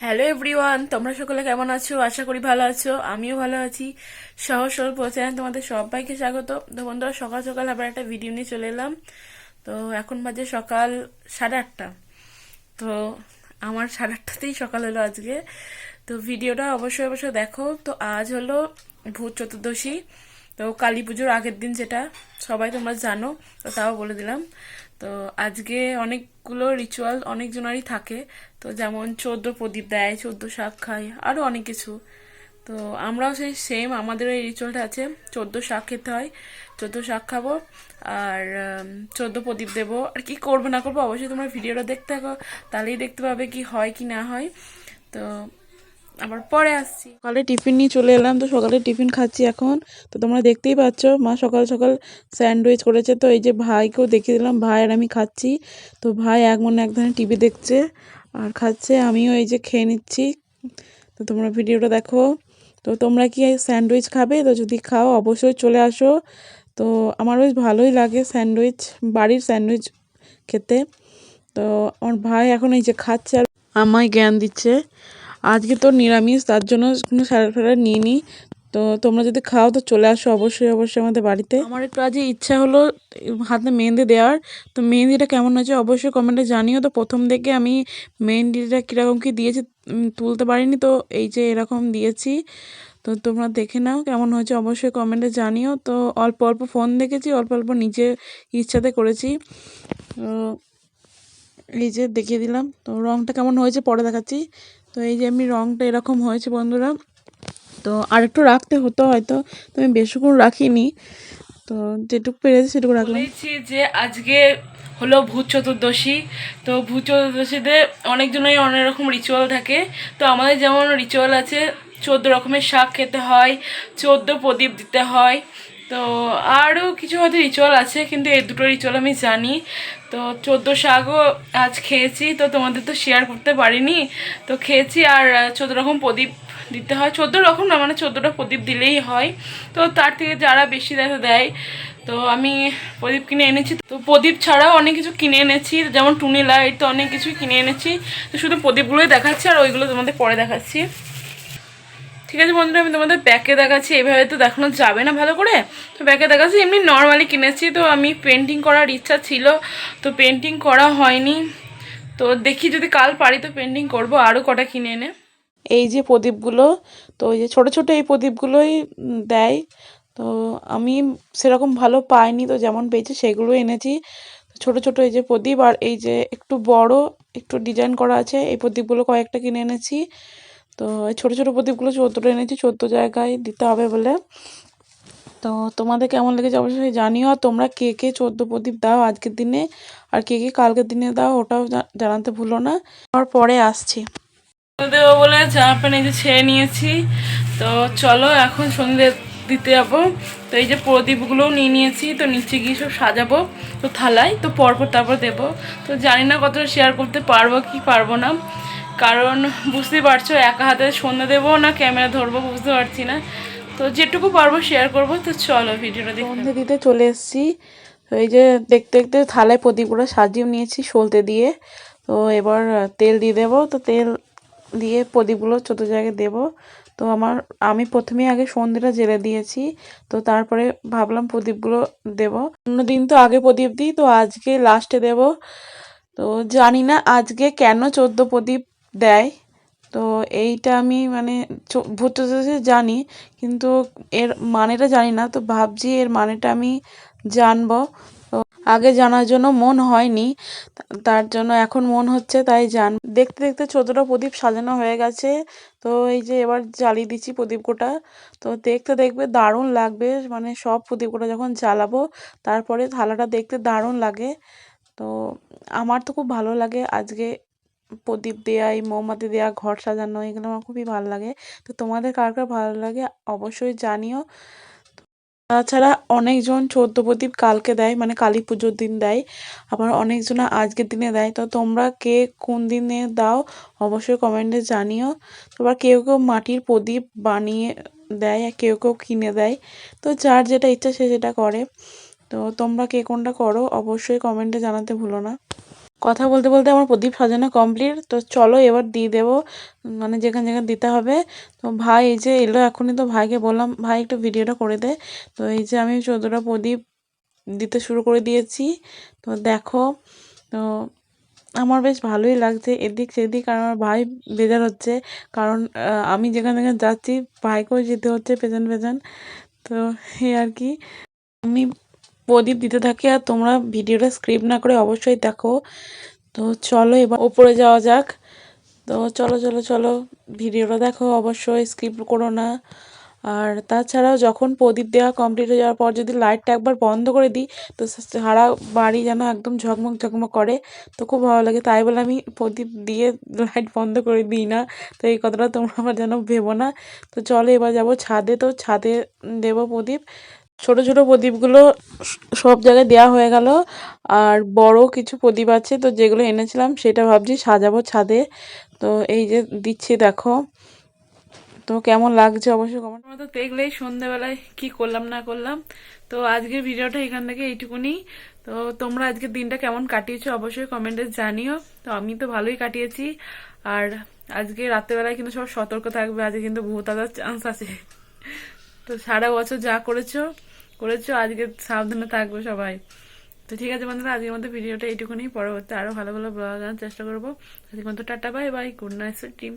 Hello everyone, তোমরা সকলে কেমন আছো? আশা করি ভালো আছো। আমিও ভালো আছি। সহজ সরল চ্যানেল তোমাদের সবাইকে স্বাগত। তো বন্ধুরা, সকাল সকাল আবার একটা ভিডিও নিয়ে চলে এলাম। তো এখন বাজে সকাল 8:30। তো আমার 8:30তেই সকাল হলো আজকে। তো ভিডিওটা অবশ্যই অবশ্যই দেখো। তো আজ হলো ভূত চতুর্দশী। তো কালী পুজোর আগের দিন, যেটা সবাই তোমরা জানো, তো তাও বলে দিলাম। তো আজকে অনেকগুলো রিচুয়াল অনেকজনেরই থাকে। তো যেমন 14 প্রদীপ দেয়, 14 শাক খায়, আরও অনেক কিছু। তো আমরাও সেই সেম, আমাদেরও এই রিচুয়ালটা আছে। 14 শাক খেতে হয়, 14 শাক খাবো, আর 14 প্রদীপ দেবো। আর কি করবো না করবো অবশ্যই তোমরা ভিডিওটা দেখতে থাকো, তাহলেই দেখতে পাবে কি হয় কি না হয়। তো আবার পরে আসছি। সকালে টিফিন নিয়ে চলে এলাম। তো সকালে টিফিন খাচ্ছি এখন। তো তোমরা দেখতেই পাচ্ছ, মা সকাল সকাল স্যান্ডউইচ করেছে। তো এই যে ভাইকেও দেখিয়ে দিলাম, ভাই আর আমি খাচ্ছি। তো ভাই এক মনে এক ধরনের টিভি দেখছে আর খাচ্ছে, আমিও এই যে খেয়ে নিচ্ছি। তো তোমরা ভিডিওটা দেখো। তো তোমরা কি এই স্যান্ডউইচ খাবে? তো যদি খাও অবশ্যই চলে আসো। তো আমার বেশ ভালোই লাগে স্যান্ডউইচ, বাড়ির স্যান্ডউইচ খেতে। তো আমার ভাই এখন এই যে খাচ্ছে আর আমায় জ্ঞান দিচ্ছে। আজকে তো নিরামিষ, তার জন্য কোনো স্যালাড ফ্যালাড নিইনি। তো তোমরা যদি খাও তো চলে আসো অবশ্যই অবশ্যই আমাদের বাড়িতে। আমার একটু আজকে ইচ্ছা হলো হাতে মেহেন্দি দেওয়ার। তো মেহেন্দিটা কেমন হয়েছে অবশ্যই কমেন্টে জানিও। তো প্রথম থেকে আমি মেহেন্দিটা কীরকম কী দিয়েছি তুলতে পারিনি, তো এই যে এরকম দিয়েছি। তো তোমরা দেখে নাও কেমন হয়েছে অবশ্যই কমেন্টে জানিও। তো অল্প অল্প ফোন দেখেছি, অল্প অল্প নিজের ইচ্ছাতে করেছি। তো এই যে দেখিয়ে দিলাম। তো রঙটা কেমন হয়েছে পরে দেখাচ্ছি। তো এই যে আমি রঙটা এরকম হয়েছে বন্ধুরা। তো আর একটু রাখতে হতো হয়তো, তো আমি বেশিক্ষণ রাখিনি। তো যেটুকু পেরেছি সেটুকু রাখলাম। বলেছি যে আজকে হলো ভূত চতুর্দশী। তো ভূত চতুর্দশীতে অনেকজনের অনেক রকম রিচুয়াল থাকে। তো আমাদের যেমন রিচুয়াল আছে, 14 রকমের শাক খেতে হয়, 14 প্রদীপ দিতে হয়। তো আরও কিছু হয়তো রিচুয়াল আছে, কিন্তু এই দুটো রিচুয়াল আমি জানি। তো 14 শাকও আজ খেয়েছি, তো তোমাদের তো শেয়ার করতে পারিনি। তো খেয়েছি, আর 14 রকম প্রদীপ দিতে হয়। 14 রকম না, মানে 14টা প্রদীপ দিলেই হয়। তো তার থেকে যারা বেশি দেয়। তো আমি প্রদীপ কিনে এনেছি। তো প্রদীপ ছাড়াও অনেক কিছু কিনে এনেছি, যেমন টুনি লাইট, তো অনেক কিছুই কিনে এনেছি। তো শুধু প্রদীপগুলোই দেখাচ্ছি, আর ওইগুলো তোমাদের পরে দেখাচ্ছি। ঠিক আছে বন্ধুরা, আমি তোমাদের ব্যাকে দেখাচ্ছি। এভাবে তো দেখানো যাবে না ভালো করে। তো ব্যাকে দেখাচ্ছি, এমনি নর্মালি কিনেছি। তো আমি পেন্টিং করার ইচ্ছা ছিল, তো পেন্টিং করা হয়নি। তো দেখি যদি কাল পারি তো পেন্টিং করব আরও কটা কিনে এনে। এই যে প্রদীপগুলো, তো এই যে ছোট ছোট এই প্রদীপগুলোই দেয়। তো আমি সেরকম ভালো পাইনি, তো যেমন পেয়েছি সেগুলো এনেছি। ছোট ছোট এই যে প্রদীপ, আর এই যে একটু বড় একটু ডিজাইন করা আছে এই প্রদীপগুলো কয়েকটা কিনে এনেছি। তো এই ছোটো ছোটো প্রদীপগুলো 14টা এনেছি, 14 জায়গায় দিতে হবে বলে। তো তোমাদের কেমন লেগেছে অবশ্যই জানিও। আর তোমরা কে কে 14 প্রদীপ দাও আজকের দিনে, আর কে কে কালকের দিনে দাও ওটাও জানাতে ভুলো না। আর পরে আসছি দেবো বলে জামা প্যান্ট এই যে ছেড়ে নিয়েছি। তো চলো এখন সন্ধ্যে দিতে যাবো। তো এই যে প্রদীপগুলোও নিয়ে নিয়েছি, তো নিচে গিয়ে সব সাজাবো তো থালায়। তো পরপর তারপর দেবো। তো জানি না কতটা শেয়ার করতে পারবো কি পারবো না, কারণ বুঝতেই পারছো একা হাতে সন্ধ্যা দেবো না ক্যামেরা ধরবো বুঝতে পারছি না। তো যেটুকু পারবো শেয়ার করবো। তো চলো ভিডিওটা দেখে। সন্ধ্যে দিতে চলে এসেছি। তো এই যে দেখতে দেখতে থালায় প্রদীপগুলো সাজিয়ে নিয়েছি সলতে দিয়ে। তো এবার তেল দিয়ে দেবো। তো তেল দিয়ে প্রদীপগুলো ছোটো জায়গায় দেবো। তো আমি প্রথমে আগে সন্ধ্যেটা জেলে দিয়েছি। তো তারপরে ভাবলাম প্রদীপগুলো দেবো। অন্যদিন তো আগে প্রদীপ দিই, তো আজকে লাস্টে দেব। তো জানি না আজকে কেন 14 প্রদীপ দেয়। তো এইটা আমি মানে ভূত চতুর্দশী জানি, কিন্তু এর মানেটা জানি না। তো ভাবছি এর মানেটা আমি জানবো। তো আগে জানার জন্য মন হয়নি, তার জন্য এখন মন হচ্ছে, তাই দেখতে দেখতে 14টা প্রদীপ সাজানো হয়ে গেছে। তো এই যে এবার জ্বালিয়ে দিচ্ছি প্রদীপ কোটা। তো দেখতে দেখবে দারুণ লাগবে, মানে সব প্রদীপ কোটা যখন জ্বালাবো তারপরে থালাটা দেখতে দারুণ লাগে। তো আমার তো খুব ভালো লাগে আজকে প্রদীপ দেয়া, এই মোমবাতি দেয়া, ঘর সাজানো, এগুলো আমার খুবই ভালো লাগে। তো তোমাদের কার কার ভালো লাগে অবশ্যই জানিও। তাছাড়া অনেকজন 14 প্রদীপ কালকে দেয়, মানে কালী পুজোর দিন দেয়। আবার অনেকজন আজকের দিনে দেয়। তো তোমরা কে কোন দিনে দাও অবশ্যই কমেন্টে জানিও। আবার কেউ কেউ মাটির প্রদীপ বানিয়ে দেয়, আর কেউ কেউ কিনে দেয়। তো যার যেটা ইচ্ছা সে যেটা করে। তো তোমরা কে কোনটা করো অবশ্যই কমেন্টে জানাতে ভুলো না। কথা বলতে বলতে আমার প্রদীপ সাজানো কমপ্লিট। তো চলো এবার দিয়ে দেবো, মানে যেখানে যেখানে দিতে হবে। তো ভাই এই যে এলো এখনই, তো ভাইকে বললাম ভাই একটু ভিডিওটা করে দে। তো এই যে আমি 14টা প্রদীপ দিতে শুরু করে দিয়েছি। তো দেখো, তো আমার বেশ ভালোই লাগছে এদিক সেদিক, আর আমার ভাই বেজার হচ্ছে, কারণ আমি যেখানে যেখানে যাচ্ছি ভাইকেও যেতে হচ্ছে পেছন পেছন। তো এই আর কি, আমি প্রদীপ দিতে থাকি আর তোমরা ভিডিওটা স্ক্রিপ্ট না করে অবশ্যই দেখো। তো চলো এবার ওপরে যাওয়া যাক। তো চলো চলো চলো, ভিডিওটা দেখো অবশ্যই, স্কিপ করো না। আর তাছাড়াও যখন প্রদীপ দেওয়া কমপ্লিট হয়ে যাওয়ার পর যদি লাইটটা একবার বন্ধ করে দিই, তো সারা বাড়ি যেন একদম ঝকমক ঝকমক করে। তো খুব ভালো লাগে, তাই বলে আমি প্রদীপ দিয়ে লাইট বন্ধ করে দিই না। তো এই কথাটা তোমরা আবার যেন ভেবো না। তো চলো এবার যাবো ছাদে, তো ছাদে দেবো প্রদীপ। ছোট ছোট প্রদীপগুলো সব জায়গায় দেওয়া হয়ে গেল, আর বড় কিছু প্রদীপ আছে তো যেগুলো এনেছিলাম সেটা ভাবছি সাজাবো ছাদে। তো এই যে দিচ্ছি দেখো, তো কেমন লাগছে অবশ্যই কমেন্ট। তো দেখলেই সন্ধ্যাবেলায় কি করলাম না করলাম। তো আজকের ভিডিওটা এখান থেকে এইটুকুনি। তো তোমরা আজকের দিনটা কেমন কাটিয়েছো অবশ্যই কমেন্টে জানিও। তো আমি তো ভালোই কাটিয়েছি। আর আজকে রাত্রেবেলায় কিন্তু সব সতর্ক থাকবে, আজকে কিন্তু ভূত আসার চান্স আছে। তো সারা বছর যা করেছো করেছো, আজকে সাবধানে থাকবে সবাই। তো ঠিক আছে বন্ধুরা, আজকের মধ্যে ভিডিওটা এইটুকুনি, পরবর্তী আরো ভালো ভালো ব্লগ আনার চেষ্টা করবো। আজকের মতো tata, bye bye, good night team.